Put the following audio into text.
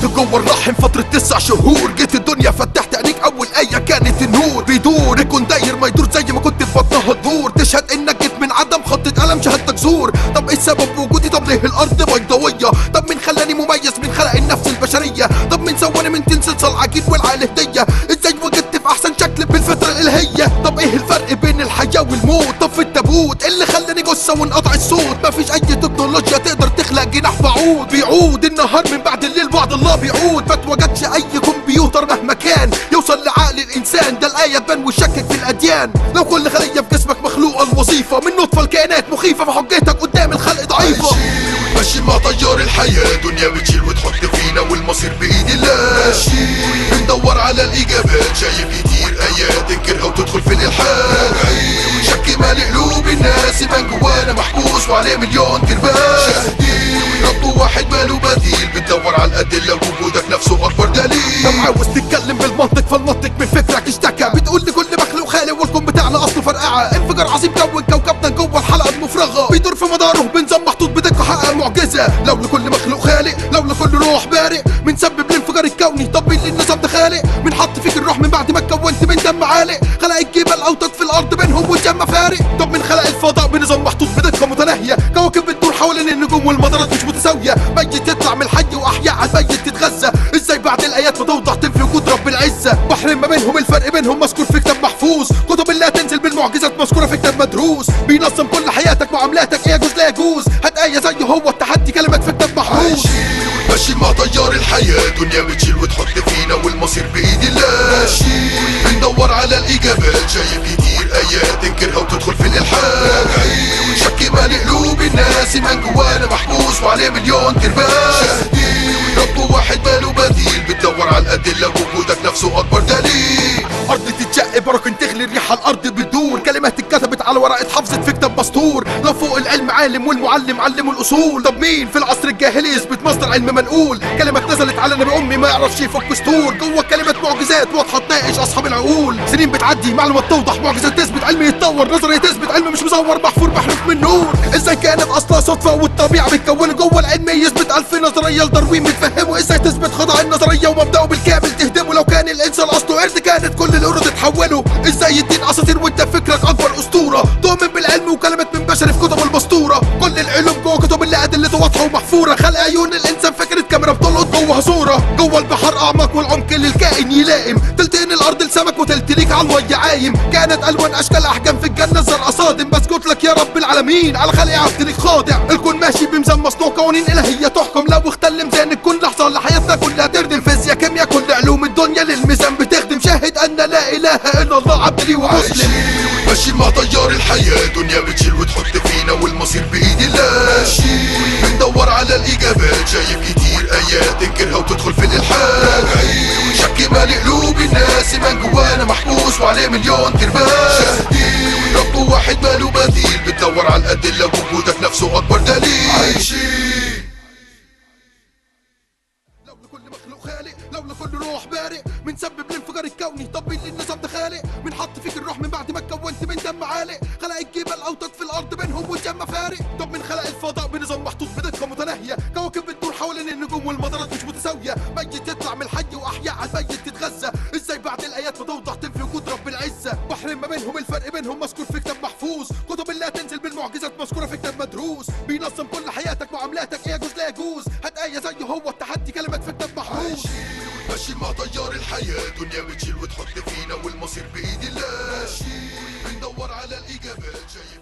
كنت جوه الرحم فترة 9 شهور، جيت الدنيا فتحت عينيك اول ايه كانت النور بيدور، يكون داير ما يدور زي ما كنت في بطنها تدور، تشهد انك جيت من عدم خطة قلم شهادتك زور. طب ايه سبب وجودي؟ طب ليه الارض بيضاوية؟ طب مين خلاني مميز؟ مين خلق النفس البشرية؟ طب مين سواني من تين سلسال عجين والعقل هدية؟ ازاي وجدت في احسن شكل بالفطرة الالهية؟ طب ايه الفرق بين الحياة والموت؟ طب في التابوت اللي خلاني جثة وانقطع الصوت؟ مفيش اي تكنولوجيا تقدر تخلق جناح بعوض بيعود النهار من بعد الليل وعد الله بيعود. ما اتوجدش اي كمبيوتر مهما كان يوصل لعقل الانسان، ده الايه تبان وشكك في الاديان. لو كل خليه في جسمك مخلوقه الوظيفه من نطفه الكائنات مخيفه، فحجتك قدام الخلق ضعيفه. ماشي مع تيار الحياه، دنيا بتشيل وتحط فينا والمصير بايد الله. ماشي بندور على الاجابات، شايف كتير ايات تنكرها وتدخل في الالحاد. شك مالي قلوب الناس، يبان جوانا محبوس وعليه مليون ترباس. رب واحد ماله بديل، بتدور على الادله وجودك نفسه اكبر دليل. طب عاوز تتكلم بالمنطق، فالمنطق من فكرك اشتكى. بتقول لكل مخلوق خالق والكون بتاعنا اصله فرقعه. انفجار عظيم كون كوكبنا جوه الحلقه المفرغه، بيدور في مداره بنظام محطوط بدقه حقق معجزه. لو لكل مخلوق خالق، لو لكل روح بارئ، من سبب الانفجار الكوني. طب مين النظام ده خالق؟ من حط فيك الروح من بعد ما اتكونت من دم عالق؟ خلق الجبال اوتاد في الارض بينهم والجم فارق. طب من خلق الفضاء بنظام محطوط بدقه متناهيه؟ كواكب بتدور حوالين النجوم والمدارات مش متساويه. ميت يطلع من الحي واحياء على الميت تتغذى. ازاي بعد الايات بتوضح تنفي وجود رب العزه؟ بحر ما بينهم الفرق بينهم مذكور في كتاب محفوظ. كتب الله تنزل بالمعجزات مذكوره في كتاب مدروس، بينظم كل حياتك معاملاتك. ايه يجوز لا يجوز؟ هات ايه زيه هو التحدي كلمات في كتاب محروس. ماشي مع تيار الحياه، دنيا بتشيل وتحط فينا والمصير بايد الله. ماشي بندور على الاجابات، شايف كتير ايات تنكرها وتدخل في الالحاد. شك مالي قلوب الناس، يبان جوانا محبوس وعليه مليون ترباس. رب واحد ماله بديل، بتدور على الادله وجودك نفسه اكبر دليل. ارض تتشق براكن تغلي الريح على الارض بتدور، كلمات اتكتبت على ورق اتحفظت في كتاب مسطور. لو فوق العلم عالم والمعلم علمه الاصول، طب مين في العصر الجاهلي يثبت مصدر علم منقول؟ كلمات نزلت على نبي امي ما يعرفش يفك سطور، جوه كلمات معجزات واضحه تناقش اصحاب العقول. سنين بتعدي معلومات توضح، معجزات تثبت، علم يتطور، نظريه تثبت، علم مش مزور محفور بحرف من نور. ازاي كانت اصلا صدفه والطبيعه بتكون جوه العلم يثبت 1000 نظريه لداروين بتفهمه؟ ازاي تثبت خضع النظريه ومبداه بالكامل تهدمه؟ لو كان الانسان اصله قرد كانت كل القرود تتحولوا. ازاي الدين اساطير وانت فكرك اكبر اسطوره؟ تؤمن بالعلم وكلمات من بشر في كتب المسطوره. كل العلوم جوه كتب اللي ادلته واضحه ومحفوره. خلق عيون الانسان فكره كاميرا بتلقط جوه صوره. جوه البحر اعماق والعمق للكائن يلائم، تلتين الارض لسمك وتلت ليك على الميه عايم. كانت الوان اشكال احجام في الجنه الزرقاء صادم، بسكت لك يا رب العالمين على خلق عبد ليك خاضع. الكون ماشي بميزان مصنوع، قوانين الهيه تحكم. لو اختل ميزان الكون لحظه لحياتنا كلها تردم. فيزياء كيمياء كل علوم الدنيا للميزان بتخدم. شاهد ان لا اله الا الله عبد لي ومسلم. ماشي مع تيار الحياه، دنيا بتشيل وتحط فينا والمصير بايد الله. ماشي بندور على الاجابات، شايف كتير ايات تنكرها وتدخل في الالحاد. شك مالي قلوب الناس، يبان جوانا محبوس وعليه مليون ترباس. رب واحد ماله بديل، بتدور على الادله وجودك نفسه اكبر دليل. عايشين لو لكل مخلوق خالق، لو لكل روح بارئ، من سبب الانفجار الكوني. طب مين النظام ده خالق؟ من حط فيك الروح من بعد ما اتكونت من دم عالق؟ خلق الجبال اوتاد في الارض بينهم والجم فارق. طب من خلق الفضاء بنظام محطوط بدقه متناهيه؟ كواكب بتدور حوالين النجوم والمدارات مش متساويه. ميت يطلع من الحي واحياء على الميت تتغذى. ازاي بعد الايات بتوضح تنفي وجود رب العزه؟ بحر ما بينهم الفرق بينهم مذكور في كتاب محفوظ. كتب الله تنزل بالمعجزات مذكوره في كتاب مدروس، بينظم كل حياتك معاملاتك. ايه يجوز لا يجوز؟ هات ايه زيه هو التحدي كلمات في كتاب محروس. ماشي مع تيار الحياه، دنيا بتشيل وتحط فينا والمصير بايد الله. ماشي بندور على الاجابات، شايف